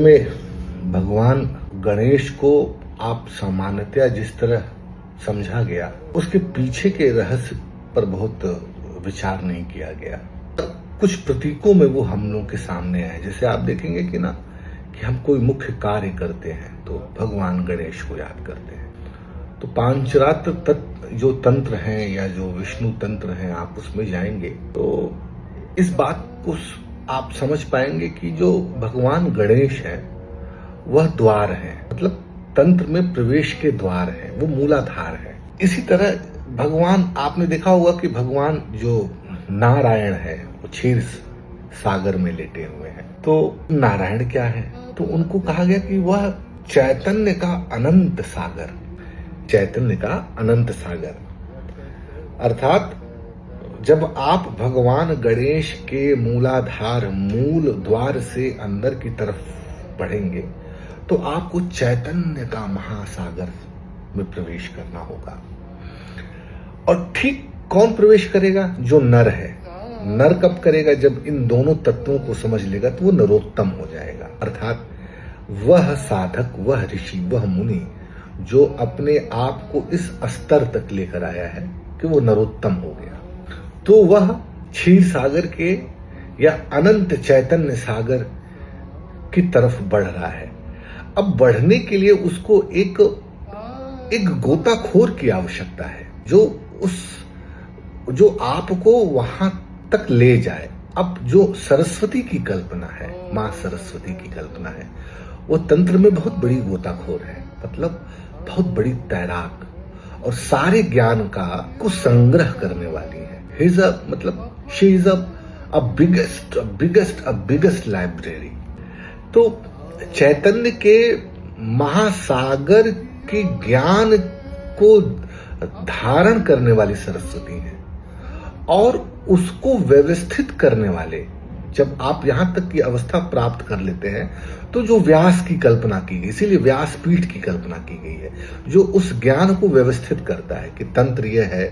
में भगवान गणेश को आप सामान्यतया जिस तरह समझा गया उसके पीछे के रहस्य पर बहुत विचार नहीं किया गया। कुछ प्रतीकों में वो हम लोग के सामने आए। जैसे आप देखेंगे कि हम कोई मुख्य कार्य करते हैं तो भगवान गणेश को याद करते हैं। तो पांचरात्र जो तंत्र हैं या जो विष्णु तंत्र हैं, आप उसमें जाएंगे तो इस बात को आप समझ पाएंगे कि जो भगवान गणेश है वह द्वार है, मतलब तंत्र में प्रवेश के द्वार है, वो मूलाधार है। इसी तरह भगवान, आपने देखा होगा कि भगवान जो नारायण है वो क्षीर सागर में लेटे हुए हैं। तो नारायण क्या है? तो उनको कहा गया कि वह चैतन्य का अनंत सागर, चैतन्य का अनंत सागर। अर्थात जब आप भगवान गणेश के मूलाधार मूल द्वार से अंदर की तरफ बढ़ेंगे तो आपको चैतन्य का महासागर में प्रवेश करना होगा। और ठीक कौन प्रवेश करेगा? जो नर है। नर कब करेगा? जब इन दोनों तत्वों को समझ लेगा तो वो नरोत्तम हो जाएगा। अर्थात वह साधक, वह ऋषि, वह मुनि जो अपने आप को इस स्तर तक लेकर आया है कि वो नरोत्तम हो गया, तो वह क्षीर सागर के या अनंत चैतन्य सागर की तरफ बढ़ रहा है। अब बढ़ने के लिए उसको एक गोताखोर की आवश्यकता है जो आपको वहां तक ले जाए। अब जो सरस्वती की कल्पना है, मां सरस्वती की कल्पना है, वो तंत्र में बहुत बड़ी गोताखोर है, मतलब बहुत बड़ी तैराक, और सारे ज्ञान का कुछ संग्रह करने वाली है। She is a biggest library. तो चैतन्य के महासागर के ज्ञान को धारण करने वाली सरस्वती है और उसको व्यवस्थित करने वाले, जब आप यहां तक की अवस्था प्राप्त कर लेते हैं तो जो व्यास की कल्पना की गई, इसीलिए व्यासपीठ की कल्पना की गई है, जो उस ज्ञान को व्यवस्थित करता है कि तंत्र यह है,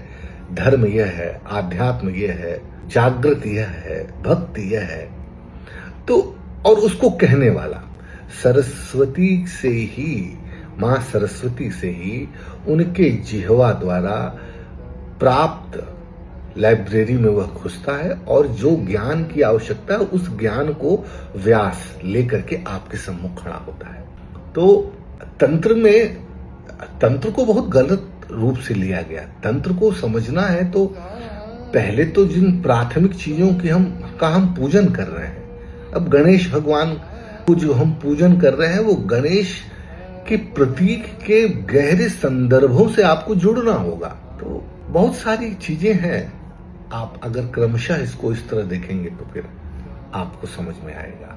धर्म यह है, आध्यात्म यह है, जागृत यह है, भक्ति यह है। तो और उसको कहने वाला सरस्वती से ही, मां सरस्वती से ही उनके जिह्वा द्वारा प्राप्त लाइब्रेरी में वह घुसता है और जो ज्ञान की आवश्यकता है उस ज्ञान को व्यास लेकर के आपके सम्मुख खड़ा होता है। तो तंत्र को बहुत गलत रूप से लिया गया। तंत्र को समझना है तो पहले तो जिन प्राथमिक चीजों की हम पूजन कर रहे हैं, अब गणेश भगवान को जो हम पूजन कर रहे हैं वो गणेश के प्रतीक के गहरे संदर्भों से आपको जुड़ना होगा। तो बहुत सारी चीजें हैं, आप अगर क्रमशः इसको इस तरह देखेंगे तो फिर आपको समझ में आएगा।